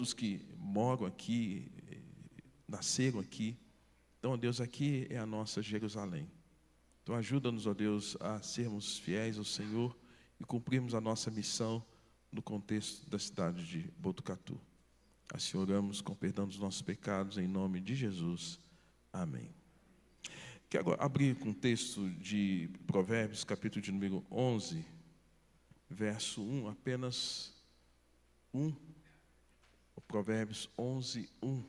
os que moram aqui, nasceram aqui. Então, ó Deus, aqui é a nossa Jerusalém. Então, ajuda-nos, ó Deus, a sermos fiéis ao Senhor e cumprirmos a nossa missão no contexto da cidade de Botucatu. Assim oramos com perdão dos nossos pecados, em nome de Jesus. Amém. Quero abrir com o texto de Provérbios, capítulo de número 11, verso 1, apenas 1. Provérbios 11, 1.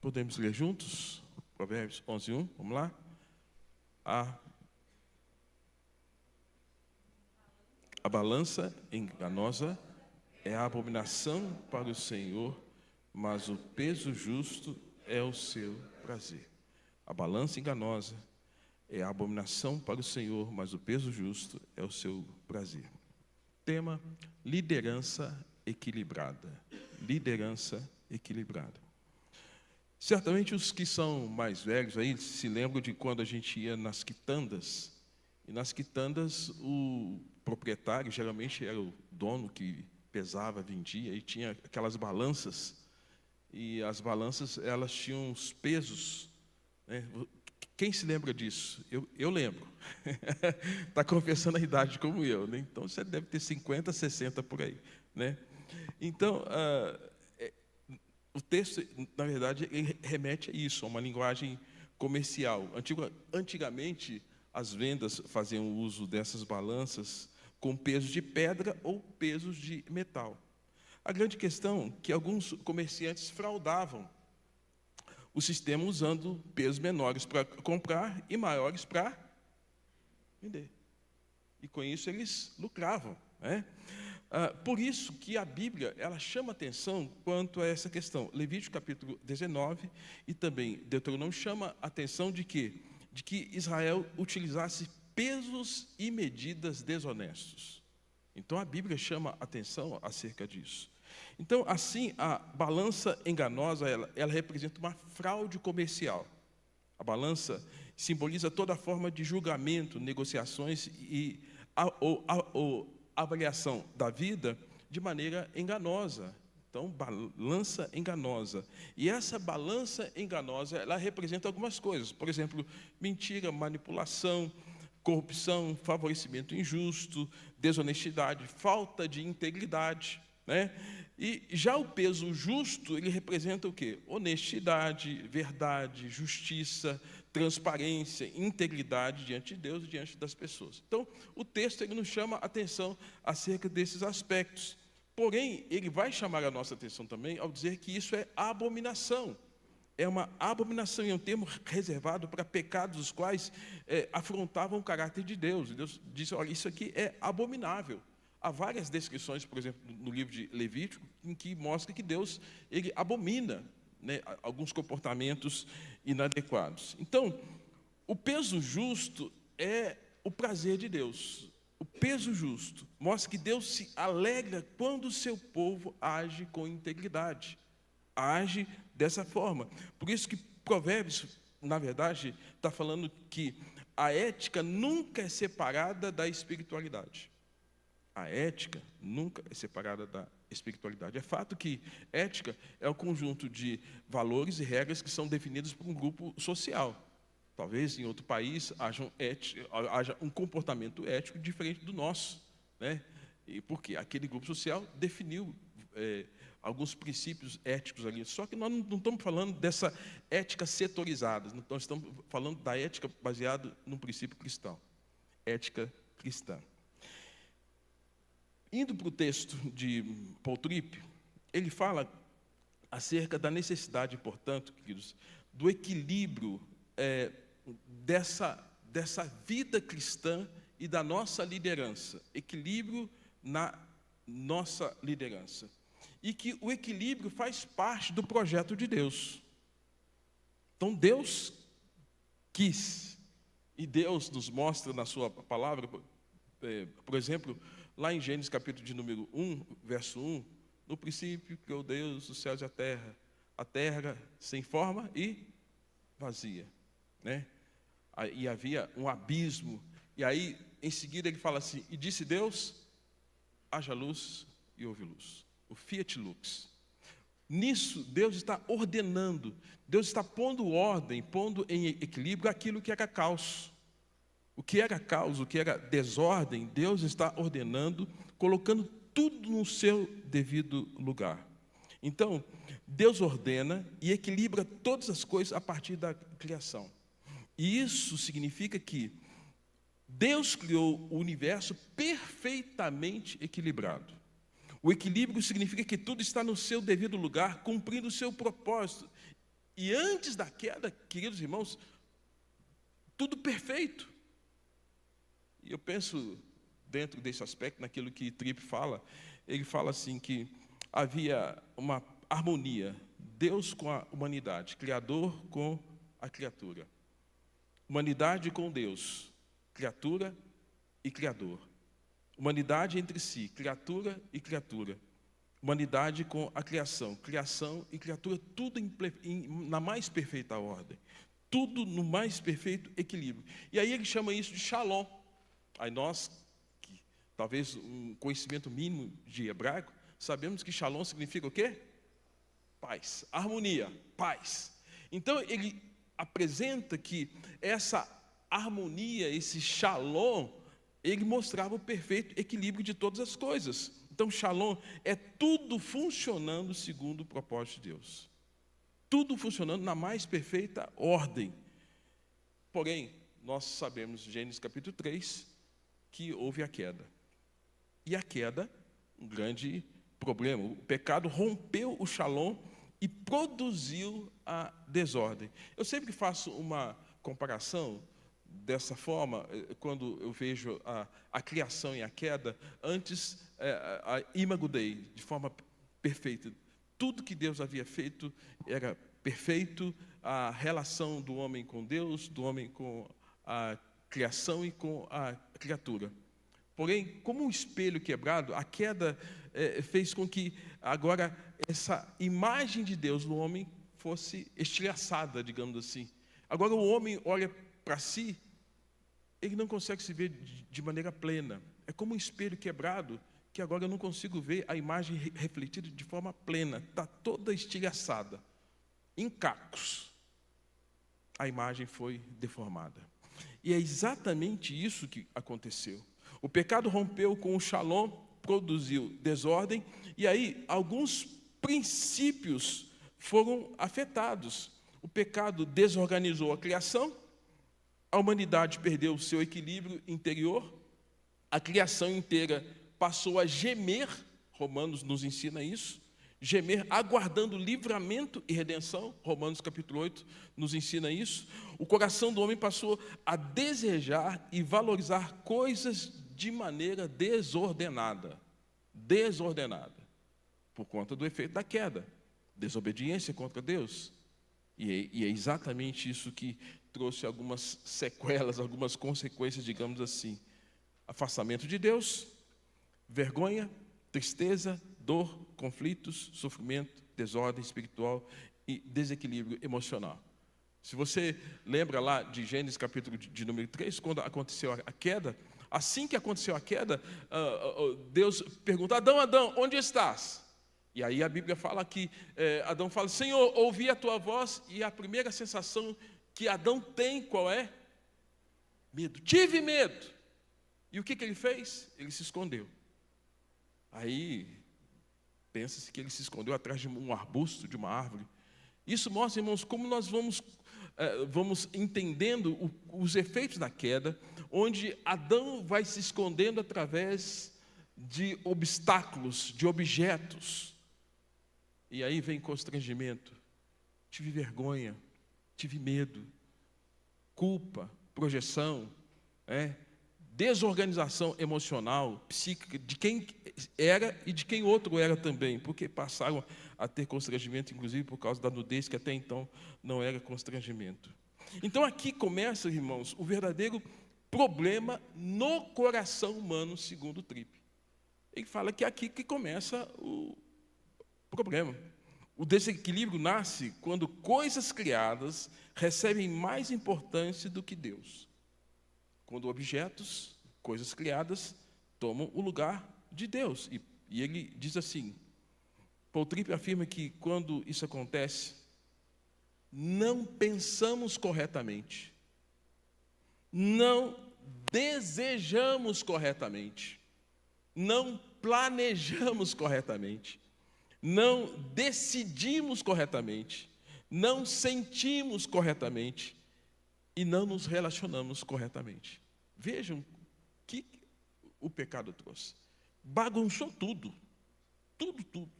Podemos ler juntos? Provérbios 11, 1. Vamos lá? A balança enganosa é a abominação para o Senhor, mas o peso justo é o seu prazer. A balança enganosa é a abominação para o Senhor, mas o peso justo é o seu prazer. Tema: liderança equilibrada. Liderança equilibrada. Certamente os que são mais velhos aí se lembram de quando a gente ia nas quitandas. E nas quitandas o proprietário, geralmente era o dono que pesava, vendia, e tinha aquelas balanças. E as balanças, elas tinham os pesos, né? Quem se lembra disso? Eu lembro. Está confessando a idade como eu, né? Então você deve ter 50, 60 por aí, né? Então, o texto, na verdade, ele remete a isso, a uma linguagem comercial. Antigamente, as vendas faziam uso dessas balanças com pesos de pedra ou pesos de metal. A grande questão é que alguns comerciantes fraudavam o sistema usando pesos menores para comprar e maiores para vender. E com isso eles lucravam, né? Por isso que a Bíblia, ela chama atenção quanto a essa questão. Levítico capítulo 19 e também Deuteronômio chama atenção de que Israel utilizasse pesos e medidas desonestos. Então a Bíblia chama atenção acerca disso. Então, assim, a balança enganosa, ela representa uma fraude comercial. A balança simboliza toda forma de julgamento, negociações e avaliação da vida de maneira enganosa. Então, balança enganosa. E essa balança enganosa, ela representa algumas coisas. Por exemplo, mentira, manipulação, corrupção, favorecimento injusto, desonestidade, falta de integridade, né? E já o peso justo, ele representa o quê? Honestidade, verdade, justiça, transparência, integridade diante de Deus e diante das pessoas. Então, o texto ele nos chama a atenção acerca desses aspectos. Porém, ele vai chamar a nossa atenção também ao dizer que isso é abominação. É uma abominação, é um termo reservado para pecados os quais afrontavam o caráter de Deus. E Deus disse, olha, isso aqui é abominável. Há várias descrições, por exemplo, no livro de Levítico, em que mostra que Deus ele abomina, né, alguns comportamentos inadequados. Então, o peso justo é o prazer de Deus. O peso justo mostra que Deus se alegra quando o seu povo age com integridade, age dessa forma. Por isso que Provérbios, na verdade, está falando que a ética nunca é separada da espiritualidade. A ética nunca é separada da espiritualidade. É fato que ética é o conjunto de valores e regras que são definidos por um grupo social. Talvez em outro país haja um comportamento ético diferente do nosso, né? E porque aquele grupo social definiu alguns princípios éticos ali. Só que nós não estamos falando dessa ética setorizada, nós estamos falando da ética baseada num princípio cristão. Ética cristã. Indo para o texto de Paul Tripp, ele fala acerca da necessidade, portanto, queridos, do equilíbrio dessa vida cristã e da nossa liderança. Equilíbrio na nossa liderança. E que o equilíbrio faz parte do projeto de Deus. Então, Deus quis, e Deus nos mostra na sua palavra, por exemplo, lá em Gênesis capítulo de número 1, verso 1, no princípio criou Deus os céus e a terra sem forma e vazia, né? e havia um abismo. E aí, em seguida, ele fala assim: e disse Deus, haja luz e houve luz. O Fiat Lux. Nisso, Deus está ordenando, Deus está pondo ordem, pondo em equilíbrio aquilo que era caos. O que era caos, o que era desordem, Deus está ordenando, colocando tudo no seu devido lugar. Então, Deus ordena e equilibra todas as coisas a partir da criação. E isso significa que Deus criou o universo perfeitamente equilibrado. O equilíbrio significa que tudo está no seu devido lugar, cumprindo o seu propósito. E antes da queda, queridos irmãos, tudo perfeito. E eu penso, dentro desse aspecto, naquilo que Tripp fala, ele fala assim que havia uma harmonia, Deus com a humanidade, Criador com a criatura. Humanidade com Deus, criatura e Criador. Humanidade entre si, criatura e criatura. Humanidade com a criação, criação e criatura, tudo na mais perfeita ordem. Tudo no mais perfeito equilíbrio. E aí ele chama isso de Shalom. Aí nós, que talvez um conhecimento mínimo de hebraico, sabemos que Shalom significa o quê? Paz, harmonia, paz. Então ele apresenta que essa harmonia, esse Shalom, ele mostrava o perfeito equilíbrio de todas as coisas. Então, Shalom é tudo funcionando segundo o propósito de Deus. Tudo funcionando na mais perfeita ordem. Porém, nós sabemos, Gênesis capítulo 3, que houve a queda. E a queda, um grande problema. O pecado rompeu o Shalom e produziu a desordem. Eu sempre faço uma comparação dessa forma, quando eu vejo a criação e a queda, antes a Imago Dei, de forma perfeita. Tudo que Deus havia feito era perfeito, a relação do homem com Deus, do homem com a criação e com a criatura. Porém, como um espelho quebrado, a queda fez com que agora essa imagem de Deus no homem fosse estilhaçada, digamos assim. Agora o homem olha para si, ele não consegue se ver de maneira plena. É como um espelho quebrado, que agora eu não consigo ver a imagem refletida de forma plena. Está toda estilhaçada, em cacos. A imagem foi deformada. E é exatamente isso que aconteceu. O pecado rompeu com o Shalom, produziu desordem, e aí alguns princípios foram afetados. O pecado desorganizou a criação, a humanidade perdeu o seu equilíbrio interior, a criação inteira passou a gemer, Romanos nos ensina isso, gemer aguardando livramento e redenção, Romanos capítulo 8 nos ensina isso. O coração do homem passou a desejar e valorizar coisas de maneira desordenada, por conta do efeito da queda, desobediência contra Deus. E é exatamente isso que trouxe algumas sequelas, algumas consequências, digamos assim. Afastamento de Deus, vergonha, tristeza, dor, conflitos, sofrimento, desordem espiritual e desequilíbrio emocional. Se você lembra lá de Gênesis capítulo de número 3, quando aconteceu a queda, assim que aconteceu a queda, Deus pergunta: Adão, Adão, onde estás? E aí a Bíblia fala que Adão fala: Senhor, ouvi a tua voz, e a primeira sensação que Adão tem, qual é? Medo. Tive medo. E o que ele fez? Ele se escondeu. Aí, pensa-se que ele se escondeu atrás de um arbusto, de uma árvore. Isso mostra, irmãos, como nós vamos entendendo os efeitos da queda, onde Adão vai se escondendo através de obstáculos, de objetos. E aí vem constrangimento. Tive vergonha, tive medo, culpa, projeção, desorganização emocional, psíquica, de quem era e de quem outro era também, porque passaram a ter constrangimento, inclusive por causa da nudez, que até então não era constrangimento. Então aqui começa, irmãos, o verdadeiro problema no coração humano, segundo Tripp. Ele fala que é aqui que começa o problema. O desequilíbrio nasce quando coisas criadas recebem mais importância do que Deus. Quando objetos, coisas criadas, tomam o lugar de Deus. E ele diz assim, Paul Tripp afirma que quando isso acontece, não pensamos corretamente, não desejamos corretamente, não planejamos corretamente, não decidimos corretamente, não sentimos corretamente e não nos relacionamos corretamente. Vejam o que o pecado trouxe. Bagunçou tudo, tudo.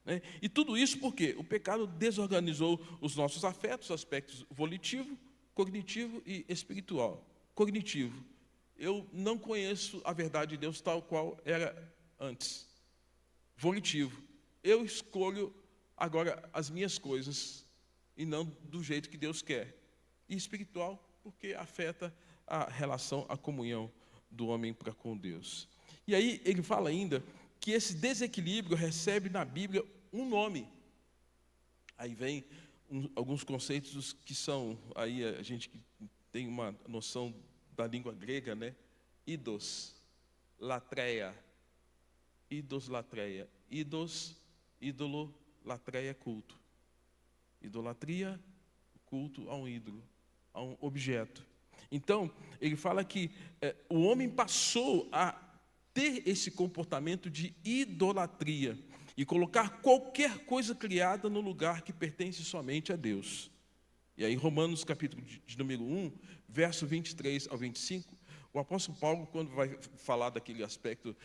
Né? E tudo isso porque o pecado desorganizou os nossos afetos, aspectos volitivo, cognitivo e espiritual. Cognitivo. Eu não conheço a verdade de Deus tal qual era antes. Volitivo. Eu escolho agora as minhas coisas e não do jeito que Deus quer. E espiritual, porque afeta a relação, a comunhão do homem para com Deus. E aí ele fala ainda que esse desequilíbrio recebe na Bíblia um nome. Aí vem alguns conceitos que são, aí a gente que tem uma noção da língua grega, né? Idos, latreia. Idos, latreia. Idos, ídolo, latreia, culto. Idolatria, culto a um ídolo, a um objeto. Então, ele fala que o homem passou a ter esse comportamento de idolatria e colocar qualquer coisa criada no lugar que pertence somente a Deus. E aí, Romanos, capítulo de número 1, verso 23 ao 25, o apóstolo Paulo, quando vai falar daquele aspecto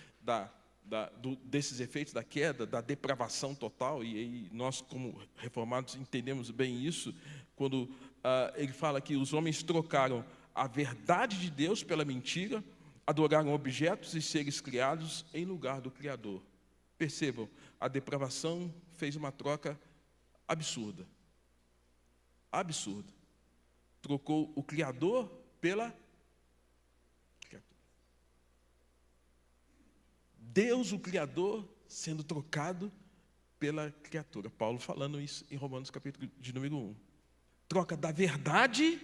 desses efeitos da queda, da depravação total, e aí nós, como reformados, entendemos bem isso, quando ele fala que os homens trocaram a verdade de Deus pela mentira, adoraram objetos e seres criados em lugar do Criador. Percebam, a depravação fez uma troca absurda. Absurda. Trocou o Criador pela criatura. Deus, o Criador, sendo trocado pela criatura. Paulo falando isso em Romanos, capítulo de número 1. Troca da verdade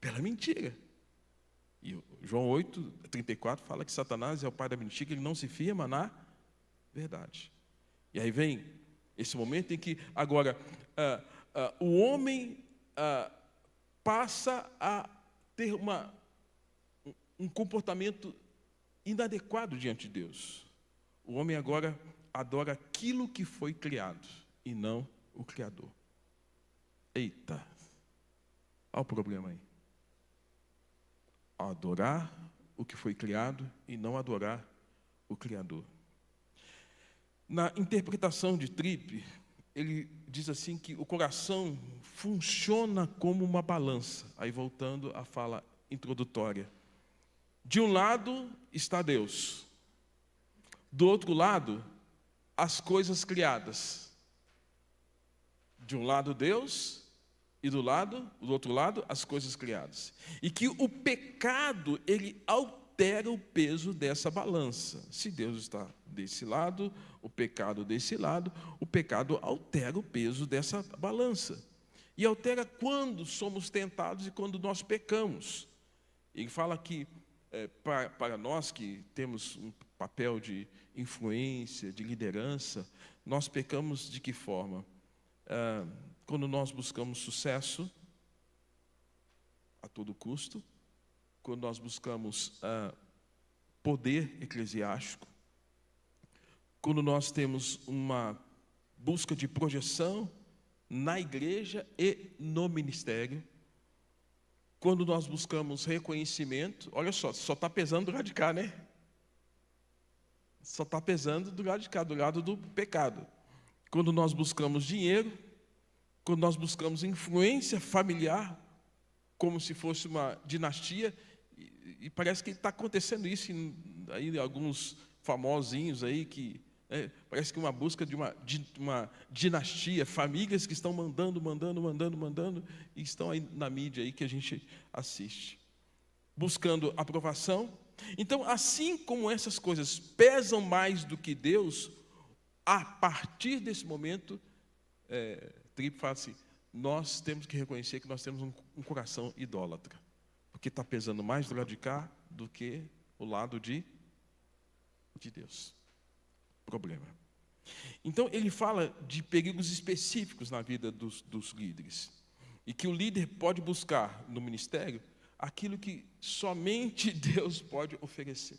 pela mentira. E João 8:34 fala que Satanás é o pai da mentira, ele não se firma na verdade. E aí vem esse momento em que agora o homem passa a ter um comportamento inadequado diante de Deus. O homem agora adora aquilo que foi criado e não o Criador. Eita, olha o problema aí. Adorar o que foi criado e não adorar o Criador. Na interpretação de Tripp, ele diz assim que o coração funciona como uma balança. Aí voltando à fala introdutória. De um lado está Deus. Do outro lado, as coisas criadas. De um lado Deus e do outro lado, as coisas criadas. E que o pecado, ele altera o peso dessa balança. Se Deus está desse lado, o pecado desse lado, o pecado altera o peso dessa balança. E altera quando somos tentados e quando nós pecamos. Ele fala que, para nós que temos um papel de influência, de liderança, nós pecamos de que forma? Quando nós buscamos sucesso a todo custo, quando nós buscamos poder eclesiástico, quando nós temos uma busca de projeção na igreja e no ministério, quando nós buscamos reconhecimento, olha só está pesando do lado de cá, né? Só está pesando do lado de cá, do lado do pecado. Quando nós buscamos dinheiro, quando nós buscamos influência familiar, como se fosse uma dinastia, e parece que está acontecendo isso aí alguns famosinhos aí, que parece que uma busca de uma dinastia, famílias que estão mandando, e estão aí na mídia aí que a gente assiste, buscando aprovação. Então, assim como essas coisas pesam mais do que Deus, a partir desse momento, Tripp fala assim, nós temos que reconhecer que nós temos um coração idólatra, porque está pesando mais do lado de cá do que o lado de Deus. Problema. Então, ele fala de perigos específicos na vida dos líderes, e que o líder pode buscar no ministério aquilo que somente Deus pode oferecer.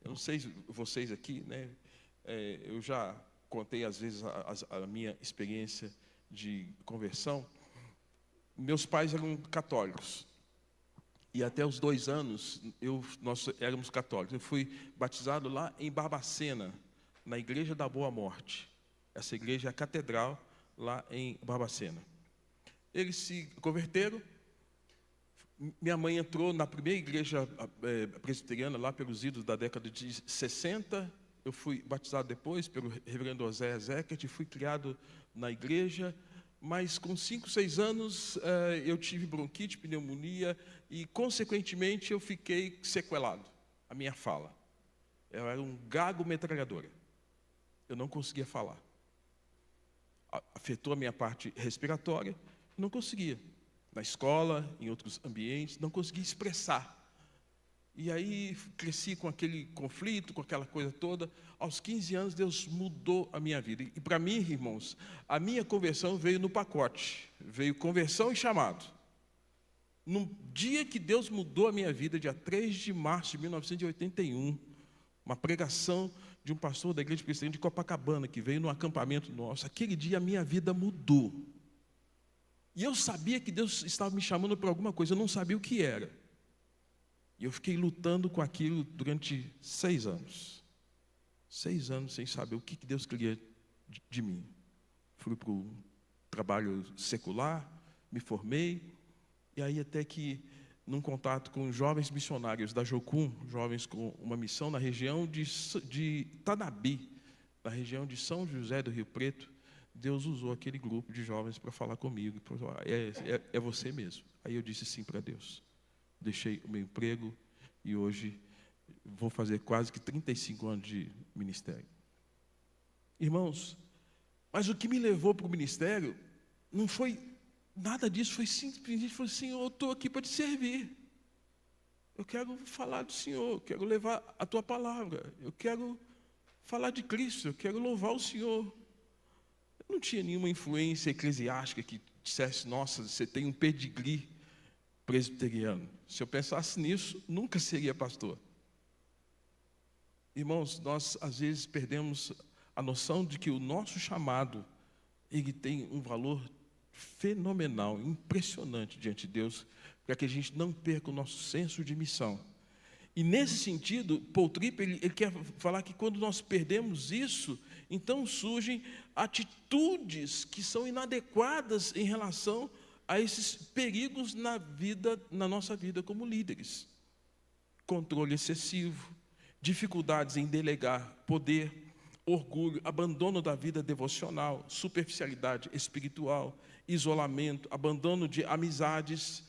Eu não sei vocês aqui, né? Eu já contei às vezes a minha experiência de conversão. Meus pais eram católicos, e até os 2 anos nós éramos católicos. Eu fui batizado lá em Barbacena, na Igreja da Boa Morte. Essa igreja é a catedral lá em Barbacena. Eles se converteram. Minha mãe entrou na primeira igreja presbiteriana, lá pelos idos da década de 60. Eu fui batizado depois pelo reverendo José Ezequiel, e fui criado na igreja, mas com 5, 6 anos eu tive bronquite, pneumonia, e consequentemente eu fiquei sequelado, a minha fala. Eu era um gago metralhadora, eu não conseguia falar. Afetou a minha parte respiratória, não conseguia. Na escola, em outros ambientes, não conseguia expressar. E aí cresci com aquele conflito, com aquela coisa toda. Aos 15 anos, Deus mudou a minha vida. E para mim, irmãos, a minha conversão veio no pacote. Veio conversão e chamado. No dia que Deus mudou a minha vida, dia 3 de março de 1981, uma pregação de um pastor da igreja presbiteriana de Copacabana, que veio no acampamento nosso. Aquele dia a minha vida mudou. E eu sabia que Deus estava me chamando para alguma coisa, eu não sabia o que era. E eu fiquei lutando com aquilo durante 6 anos. 6 anos sem saber o que Deus queria de mim. Fui para o trabalho secular, me formei, e aí até que, num contato com jovens missionários da Jocum, jovens com uma missão na região de Tanabi, na região de São José do Rio Preto, Deus usou aquele grupo de jovens para falar comigo. É você mesmo. Aí eu disse sim para Deus. Deixei o meu emprego e hoje vou fazer quase que 35 anos de ministério. Irmãos, mas o que me levou para o ministério não foi nada disso, foi simplesmente, Senhor, eu estou aqui para te servir. Eu quero falar do Senhor, eu quero levar a tua palavra, eu quero falar de Cristo, eu quero louvar o Senhor. Eu não tinha nenhuma influência eclesiástica que dissesse, nossa, você tem um pedigree presbiteriano. Se eu pensasse nisso, nunca seria pastor. Irmãos, nós às vezes perdemos a noção de que o nosso chamado, ele tem um valor fenomenal, impressionante diante de Deus, para que a gente não perca o nosso senso de missão. E nesse sentido, Paul Tripp, ele quer falar que quando nós perdemos isso, então surgem atitudes que são inadequadas em relação a esses perigos na nossa vida como líderes. Controle excessivo, dificuldades em delegar poder, orgulho, abandono da vida devocional, superficialidade espiritual, isolamento, abandono de amizades,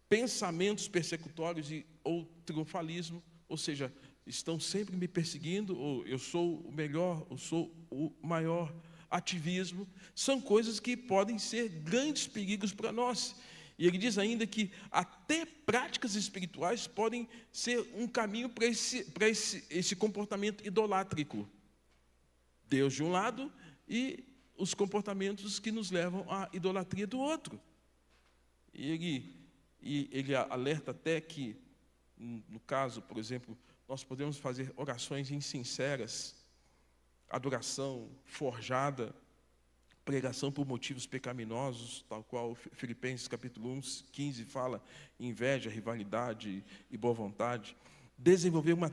pensamentos persecutórios ou triunfalismo, ou seja, estão sempre me perseguindo, ou eu sou o melhor, eu sou o maior. Ativismo, são coisas que podem ser grandes perigos para nós. E ele diz ainda que até práticas espirituais podem ser um caminho para esse comportamento idolátrico. Deus de um lado e os comportamentos que nos levam à idolatria do outro. E ele alerta até que, no caso, por exemplo, nós podemos fazer orações insinceras, adoração forjada, pregação por motivos pecaminosos, tal qual Filipenses capítulo 1, 15 fala, inveja, rivalidade e boa vontade, desenvolver uma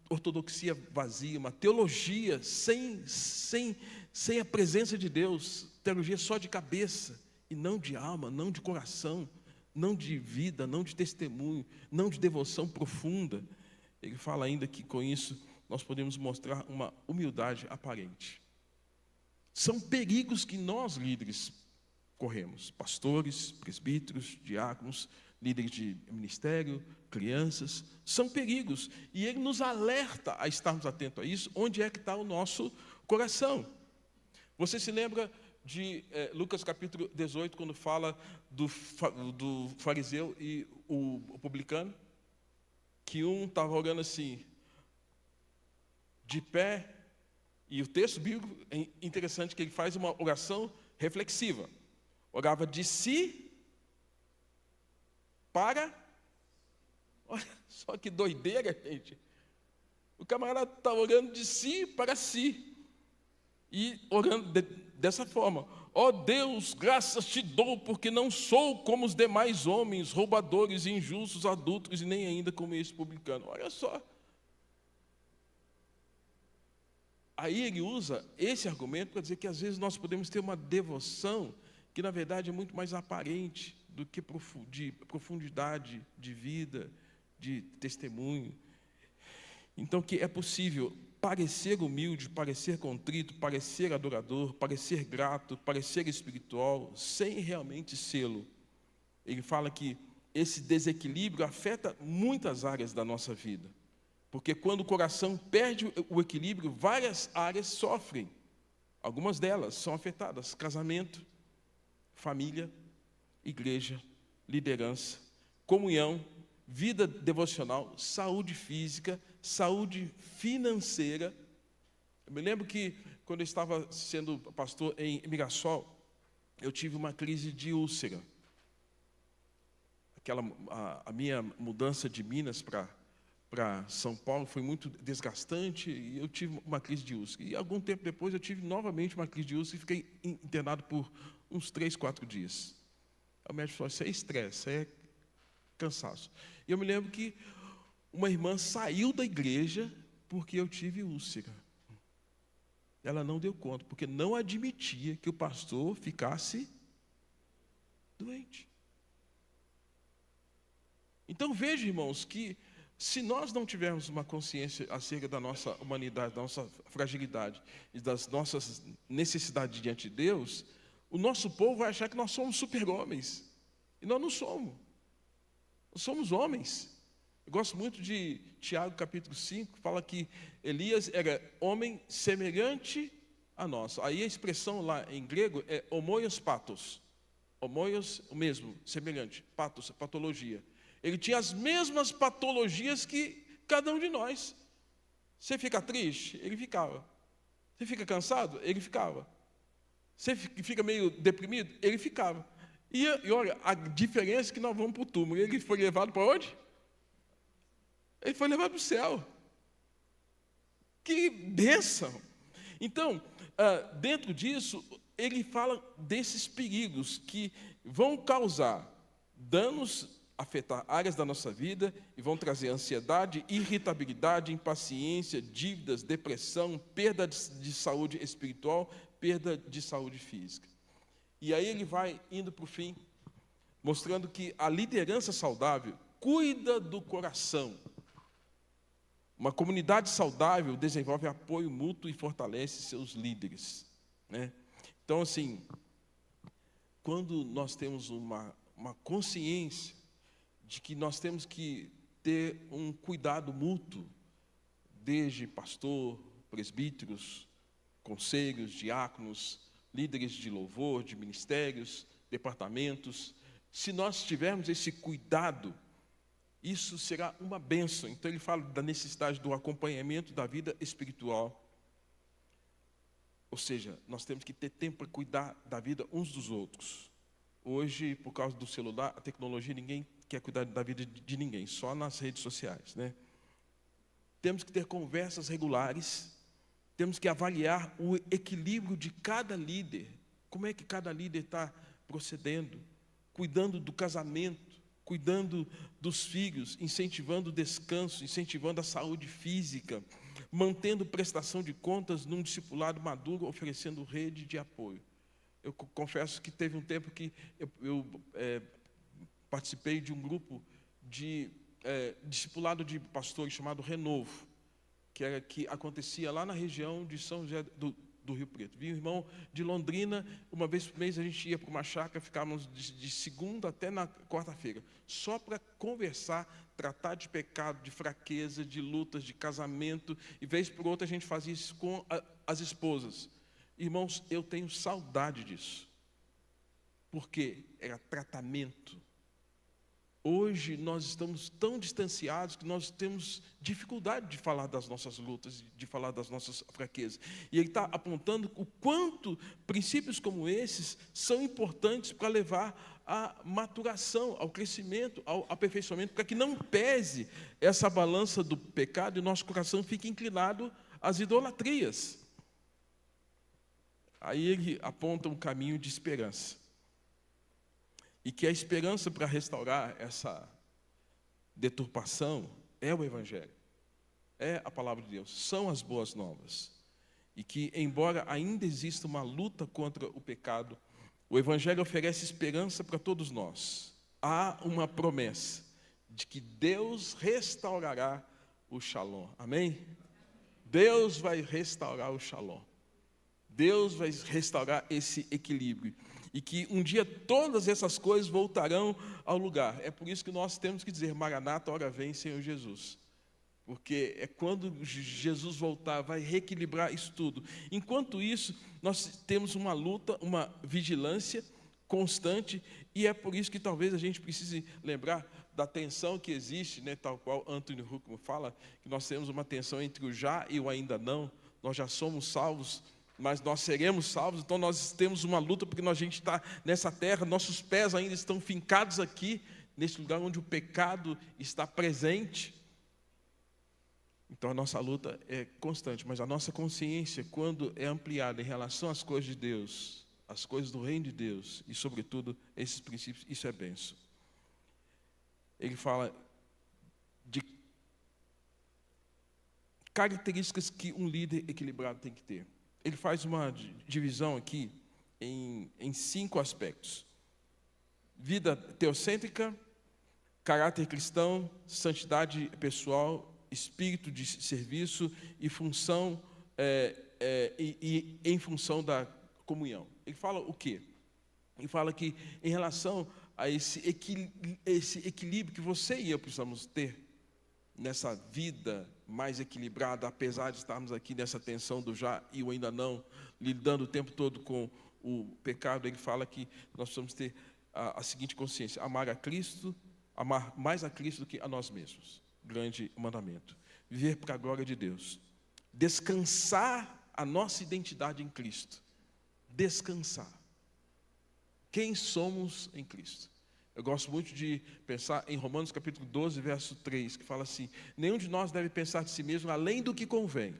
ortodoxia vazia, uma teologia sem a presença de Deus, teologia só de cabeça, e não de alma, não de coração, não de vida, não de testemunho, não de devoção profunda. Ele fala ainda que com isso nós podemos mostrar uma humildade aparente. São perigos que nós, líderes, corremos. Pastores, presbíteros, diáconos, líderes de ministério, crianças, são perigos. E ele nos alerta a estarmos atentos a isso, onde é que está o nosso coração. Você se lembra de Lucas capítulo 18, quando fala do fariseu e o publicano? Que um estava orando assim, de pé, e o texto bíblico é interessante que ele faz uma oração reflexiva. Orava de si para... Olha só que doideira, gente. O camarada está orando de si para si. E orando dessa forma: ó Deus, graças te dou, porque não sou como os demais homens, roubadores, injustos, adúlteros, e nem ainda como esse publicano. Olha só. Aí ele usa esse argumento para dizer que às vezes nós podemos ter uma devoção que na verdade é muito mais aparente do que de profundidade de vida, de testemunho. Então que é possível parecer humilde, parecer contrito, parecer adorador, parecer grato, parecer espiritual, sem realmente sê-lo. Ele fala que esse desequilíbrio afeta muitas áreas da nossa vida. Porque quando o coração perde o equilíbrio, várias áreas sofrem. Algumas delas são afetadas: casamento, família, igreja, liderança, comunhão, vida devocional, saúde física, saúde financeira. Eu me lembro que quando eu estava sendo pastor em Mirassol, eu tive uma crise de úlcera. A minha mudança de Minas para São Paulo foi muito desgastante e eu tive uma crise de úlcera. E algum tempo depois eu tive novamente uma crise de úlcera e fiquei internado por uns 3, 4 dias. O médico falou: isso é estresse, isso é cansaço. E eu me lembro que uma irmã saiu da igreja porque eu tive úlcera. Ela não deu conta, porque não admitia que o pastor ficasse doente. Então veja, irmãos, que se nós não tivermos uma consciência acerca da nossa humanidade, da nossa fragilidade e das nossas necessidades diante de Deus, o nosso povo vai achar que nós somos super-homens. E nós não somos. Nós somos homens. Eu gosto muito de Tiago, capítulo 5, que fala que Elias era homem semelhante a nós. Aí a expressão lá em grego é homoios patos. Homoios, o mesmo, semelhante. Patos, patologia. Ele tinha as mesmas patologias que cada um de nós. Você fica triste? Ele ficava. Você fica cansado? Ele ficava. Você fica meio deprimido? Ele ficava. E olha, a diferença é que nós vamos para o túmulo. Ele foi levado para onde? Ele foi levado para o céu. Que bênção! Então, dentro disso, ele fala desses perigos que vão causar danos, afetar áreas da nossa vida e vão trazer ansiedade, irritabilidade, impaciência, dívidas, depressão, perda de saúde espiritual, perda de saúde física. E aí ele vai indo para o fim, mostrando que a liderança saudável cuida do coração. Uma comunidade saudável desenvolve apoio mútuo e fortalece seus líderes, né? Então, assim, quando nós temos uma consciência de que nós temos que ter um cuidado mútuo, desde pastor, presbíteros, conselhos, diáconos, líderes de louvor, de ministérios, departamentos, se nós tivermos esse cuidado, isso será uma bênção. Então ele fala da necessidade do acompanhamento da vida espiritual. Ou seja, nós temos que ter tempo para cuidar da vida uns dos outros. Hoje, por causa do celular, a tecnologia, ninguém quer cuidar da vida de ninguém, só nas redes sociais, né? Temos que ter conversas regulares, temos que avaliar o equilíbrio de cada líder. Como é que cada líder está procedendo, cuidando do casamento, cuidando dos filhos, incentivando o descanso, incentivando a saúde física, mantendo prestação de contas num discipulado maduro, oferecendo rede de apoio. Eu confesso que teve um tempo que eu participei de um grupo de discipulado de pastores chamado Renovo, que acontecia lá na região de São José do Rio Preto. Vinha um irmão de Londrina, uma vez por mês a gente ia para uma chácara, ficávamos de segunda até na quarta-feira, só para conversar, tratar de pecado, de fraqueza, de lutas, de casamento, e vez por outra a gente fazia isso com as esposas. Irmãos, eu tenho saudade disso, porque era tratamento. Hoje nós estamos tão distanciados que nós temos dificuldade de falar das nossas lutas, de falar das nossas fraquezas. E ele está apontando o quanto princípios como esses são importantes para levar à maturação, ao crescimento, ao aperfeiçoamento, para que não pese essa balança do pecado e o nosso coração fique inclinado às idolatrias. Aí ele aponta um caminho de esperança. E que a esperança para restaurar essa deturpação é o Evangelho, é a palavra de Deus, são as boas novas. E que, embora ainda exista uma luta contra o pecado, o Evangelho oferece esperança para todos nós. Há uma promessa de que Deus restaurará o Shalom. Amém? Deus vai restaurar o Shalom. Deus vai restaurar esse equilíbrio. E que um dia todas essas coisas voltarão ao lugar. É por isso que nós temos que dizer: Maranata, ora vem, Senhor Jesus. Porque é quando Jesus voltar, vai reequilibrar isso tudo. Enquanto isso, nós temos uma luta, uma vigilância constante, e é por isso que talvez a gente precise lembrar da tensão que existe, né, tal qual Anthony Huckman fala, que nós temos uma tensão entre o já e o ainda não. Nós já somos salvos, mas nós seremos salvos, então nós temos uma luta, porque a gente está nessa terra, nossos pés ainda estão fincados aqui, nesse lugar onde o pecado está presente. Então a nossa luta é constante, mas a nossa consciência, quando é ampliada em relação às coisas de Deus, às coisas do reino de Deus, e sobretudo esses princípios, isso é bênção. Ele fala de características que um líder equilibrado tem que ter. Ele faz uma divisão aqui em 5 aspectos: vida teocêntrica, caráter cristão, santidade pessoal, espírito de serviço e função em função da comunhão. Ele fala o quê? Ele fala que em relação a esse equilíbrio que você e eu precisamos ter nessa vida mais equilibrada, apesar de estarmos aqui nessa tensão do já e o ainda não, lidando o tempo todo com o pecado, ele fala que nós precisamos ter a seguinte consciência: amar a Cristo, amar mais a Cristo do que a nós mesmos. Grande mandamento. Viver para a glória de Deus. Descansar a nossa identidade em Cristo. Descansar. Quem somos em Cristo? Eu gosto muito de pensar em Romanos capítulo 12, verso 3, que fala assim: nenhum de nós deve pensar de si mesmo além do que convém,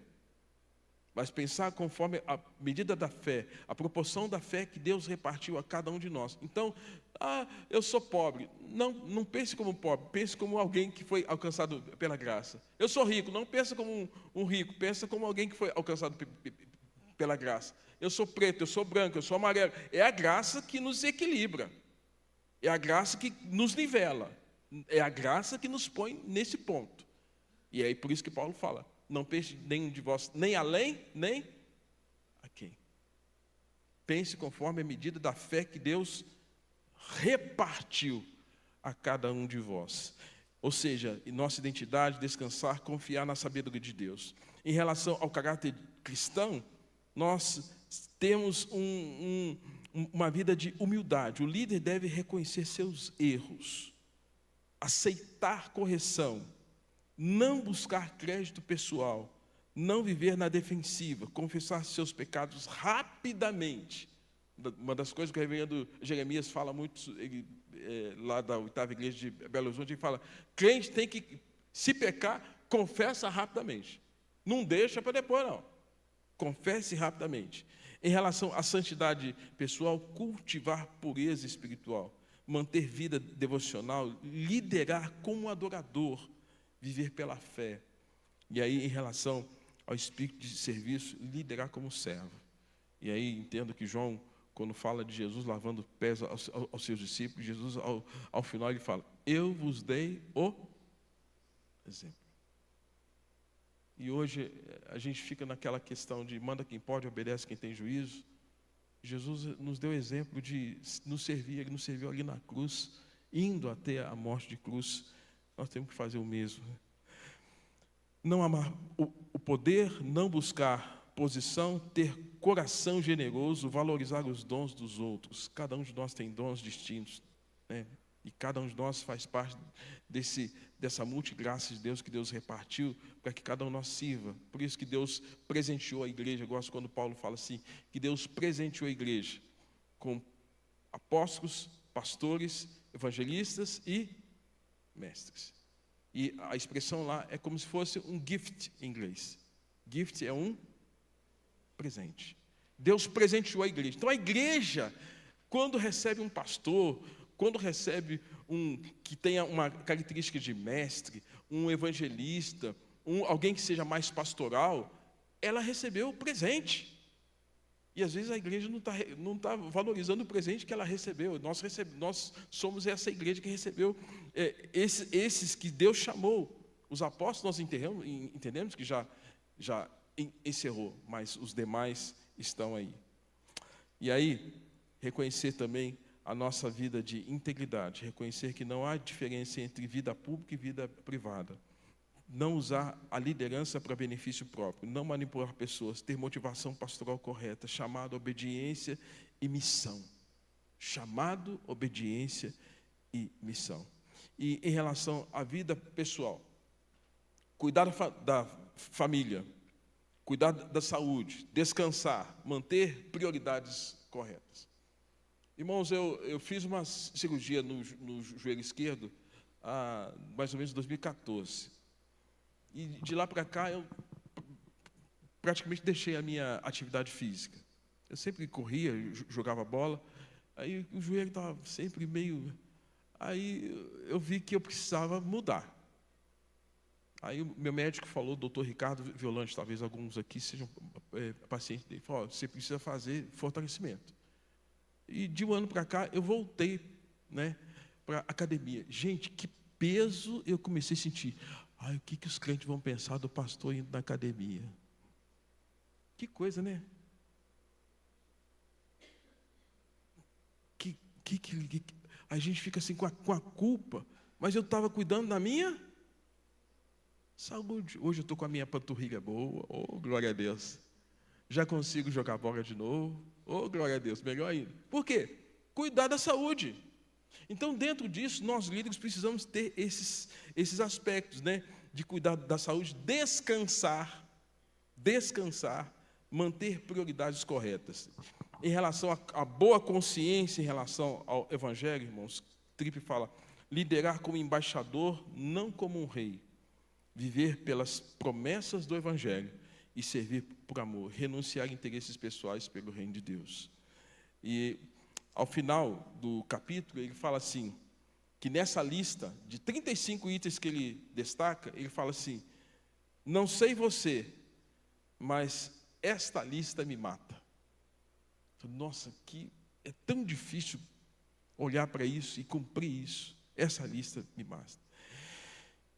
mas pensar conforme a medida da fé, a proporção da fé que Deus repartiu a cada um de nós. Então, eu sou pobre. Não pense como pobre, pense como alguém que foi alcançado pela graça. Eu sou rico, não pensa como um rico, pensa como alguém que foi alcançado pela graça. Eu sou preto, eu sou branco, eu sou amarelo. É a graça que nos equilibra. É a graça que nos nivela. É a graça que nos põe nesse ponto. E é por isso que Paulo fala: não pense nenhum de vós nem além, nem a quem. Pense conforme a medida da fé que Deus repartiu a cada um de vós. Ou seja, em nossa identidade, descansar, confiar na sabedoria de Deus. Em relação ao caráter cristão, nós temos uma vida de humildade. O líder deve reconhecer seus erros, aceitar correção, não buscar crédito pessoal, não viver na defensiva, confessar seus pecados rapidamente. Uma das coisas que o reverendo Jeremias fala muito, lá da 8ª igreja de Belo Horizonte, ele fala: crente tem que, se pecar, confessa rapidamente. Não deixa para depois, não. Confesse rapidamente. Em relação à santidade pessoal, cultivar pureza espiritual, manter vida devocional, liderar como adorador, viver pela fé. E aí, em relação ao espírito de serviço, liderar como servo. E aí, entendo que João, quando fala de Jesus lavando pés aos seus discípulos, Jesus, ao final, ele fala: eu vos dei o exemplo. E hoje a gente fica naquela questão de manda quem pode, obedece quem tem juízo. Jesus nos deu exemplo de nos servir, ele nos serviu ali na cruz, indo até a morte de cruz. Nós temos que fazer o mesmo. Não amar o poder, não buscar posição, ter coração generoso, valorizar os dons dos outros. Cada um de nós tem dons distintos, né? E cada um de nós faz parte dessa multigraça de Deus que Deus repartiu para que cada um de nós sirva. Por isso que Deus presenteou a igreja. Eu gosto quando Paulo fala assim, que Deus presenteou a igreja com apóstolos, pastores, evangelistas e mestres. E a expressão lá é como se fosse um gift em inglês. Gift é um presente. Deus presenteou a igreja. Então a igreja, quando recebe um pastor, quando recebe que tenha uma característica de mestre, um evangelista, alguém que seja mais pastoral, ela recebeu o presente. E às vezes a igreja não tá valorizando o presente que ela recebeu. Nós somos essa igreja que recebeu esses que Deus chamou. Os apóstolos nós entendemos que já encerrou, mas os demais estão aí. E aí, reconhecer também a nossa vida de integridade, reconhecer que não há diferença entre vida pública e vida privada. Não usar a liderança para benefício próprio, não manipular pessoas, ter motivação pastoral correta, chamado, obediência e missão. Chamado, obediência e missão. E em relação à vida pessoal, cuidar da família, cuidar da saúde, descansar, manter prioridades corretas. Irmãos, eu fiz uma cirurgia no joelho esquerdo, mais ou menos em 2014. E de lá para cá, eu praticamente deixei a minha atividade física. Eu sempre corria, jogava bola, aí o joelho estava sempre meio... Aí eu vi que eu precisava mudar. Aí o meu médico falou, o doutor Ricardo Violante, talvez alguns aqui sejam pacientes dele, falou, você precisa fazer fortalecimento. E de um ano para cá, eu voltei, né, para a academia. Gente, que peso eu comecei a sentir. Ai, o que os crentes vão pensar do pastor indo na academia? Que coisa, né? A gente fica assim com a culpa, mas eu estava cuidando da minha saúde. Hoje eu estou com a minha panturrilha boa, glória a Deus. Já consigo jogar bola de novo, glória a Deus, melhor ainda. Por quê? Cuidar da saúde. Então, dentro disso, nós líderes precisamos ter esses aspectos, né? De cuidar da saúde, descansar, manter prioridades corretas. Em relação à boa consciência, em relação ao Evangelho, irmãos, Tripp fala, liderar como embaixador, não como um rei. Viver pelas promessas do Evangelho e servir por amor, renunciar a interesses pessoais pelo reino de Deus. E, ao final do capítulo, ele fala assim, que nessa lista de 35 itens que ele destaca, ele fala assim, não sei você, mas esta lista me mata. Nossa, que é tão difícil olhar para isso e cumprir isso. Essa lista me mata.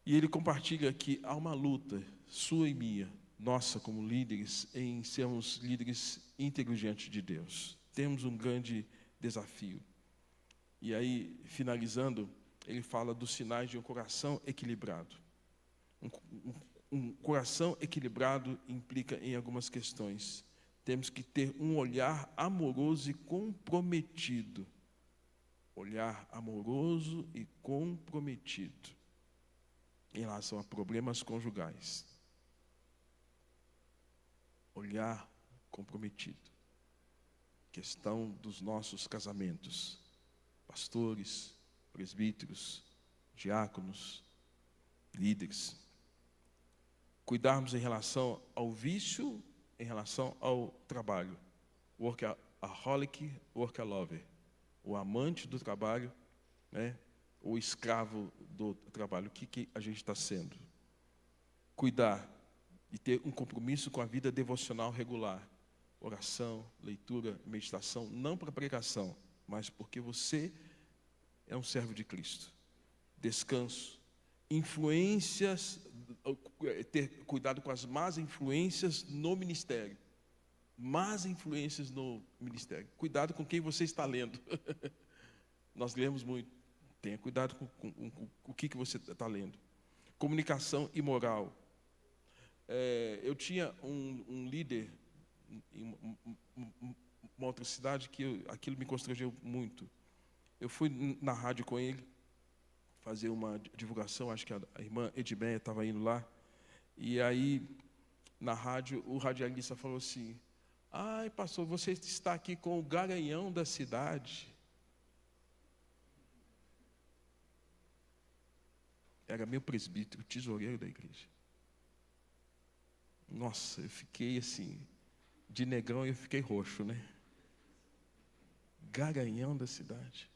E ele compartilha que há uma luta, sua e minha, nossa como líderes, em sermos líderes íntegros diante de Deus. Temos um grande desafio. E aí, finalizando, ele fala dos sinais de um coração equilibrado. Um coração equilibrado implica em algumas questões. Temos que ter um olhar amoroso e comprometido. Olhar amoroso e comprometido em relação a problemas conjugais. Olhar comprometido. Questão dos nossos casamentos. Pastores, presbíteros, diáconos, líderes. Cuidarmos em relação ao vício, em relação ao trabalho. Workaholic, workalover. O amante do trabalho, né? O escravo do trabalho. O que a gente está sendo? Cuidar e ter um compromisso com a vida devocional regular. Oração, leitura, meditação, não para pregação, mas porque você é um servo de Cristo. Descanso, influências, ter cuidado com as más influências no ministério. Más influências no ministério. Cuidado com quem você está lendo. Nós lemos muito. Tenha cuidado com o que você está lendo. Comunicação e moral. Eu tinha um líder uma outra cidade que aquilo me constrangeu muito. Eu fui na rádio com ele, fazer uma divulgação, acho que a irmã Edmeia estava indo lá, e aí, na rádio, o radialista falou assim: ai, pastor, você está aqui com o garanhão da cidade. Era meu presbítero, tesoureiro da igreja. Nossa, eu fiquei assim, de negão eu fiquei roxo, né? Garanhão da cidade.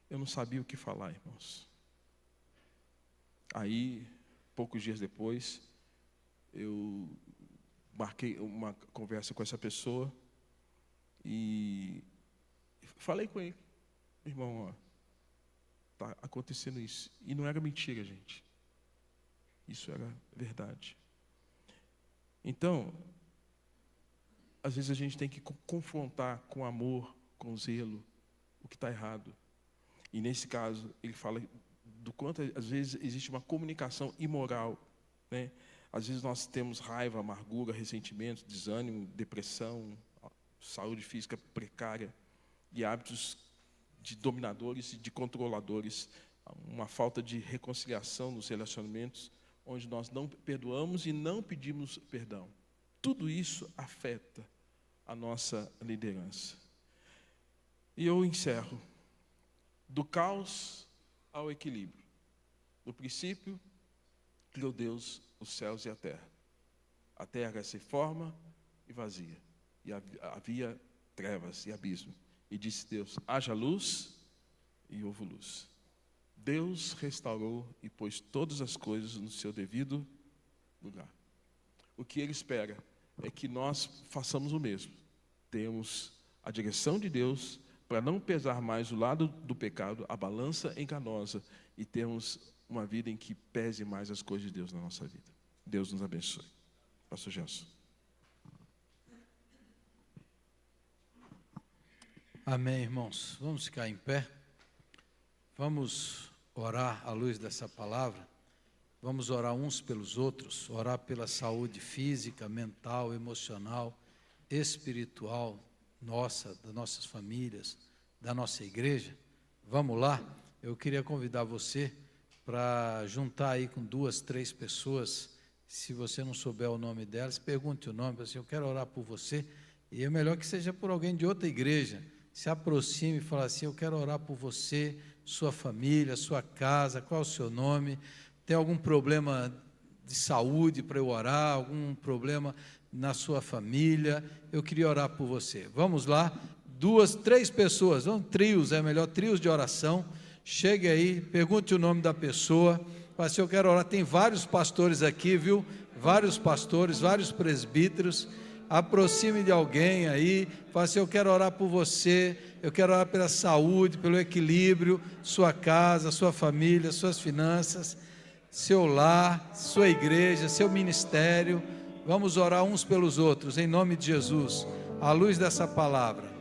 Eu não sabia o que falar, irmãos. Aí, poucos dias depois, eu marquei uma conversa com essa pessoa e falei com ele: irmão, ó, está acontecendo isso. E não era mentira, gente. Isso era verdade. Então, às vezes a gente tem que confrontar com amor, com zelo, o que está errado. E nesse caso, ele fala do quanto, às vezes, existe uma comunicação imoral, né? Às vezes nós temos raiva, amargura, ressentimento, desânimo, depressão, saúde física precária e hábitos de dominadores e de controladores, uma falta de reconciliação nos relacionamentos, onde nós não perdoamos e não pedimos perdão. Tudo isso afeta a nossa liderança. E eu encerro. Do caos ao equilíbrio. No princípio, criou Deus os céus e a terra. A terra se forma e vazia. E havia trevas e abismo. E disse Deus: haja luz, e houve luz. Deus restaurou e pôs todas as coisas no seu devido lugar. O que Ele espera é que nós façamos o mesmo. Temos a direção de Deus para não pesar mais o lado do pecado, a balança enganosa, e termos uma vida em que pese mais as coisas de Deus na nossa vida. Deus nos abençoe. Pastor Gelson. Amém, irmãos. Vamos ficar em pé. Vamos orar à luz dessa palavra. Vamos orar uns pelos outros, orar pela saúde física, mental, emocional, espiritual nossa, das nossas famílias, da nossa igreja. Vamos lá? Eu queria convidar você para juntar aí com 2, 3 pessoas. Se você não souber o nome delas, pergunte o nome, assim: eu quero orar por você. E é melhor que seja por alguém de outra igreja. Se aproxime e fale assim: eu quero orar por você, sua família, sua casa, qual é o seu nome? Tem algum problema de saúde para eu orar? Algum problema na sua família? Eu queria orar por você. Vamos lá, 2, 3 pessoas, vamos, trios, é melhor, trios de oração. Chegue aí, pergunte o nome da pessoa, fale assim: eu quero orar. Tem vários pastores aqui, viu? Vários pastores, vários presbíteros. Aproxime de alguém aí, fale assim: eu quero orar por você, eu quero orar pela saúde, pelo equilíbrio, sua casa, sua família, suas finanças, seu lar, sua igreja, seu ministério. Vamos orar uns pelos outros, em nome de Jesus, à luz dessa palavra.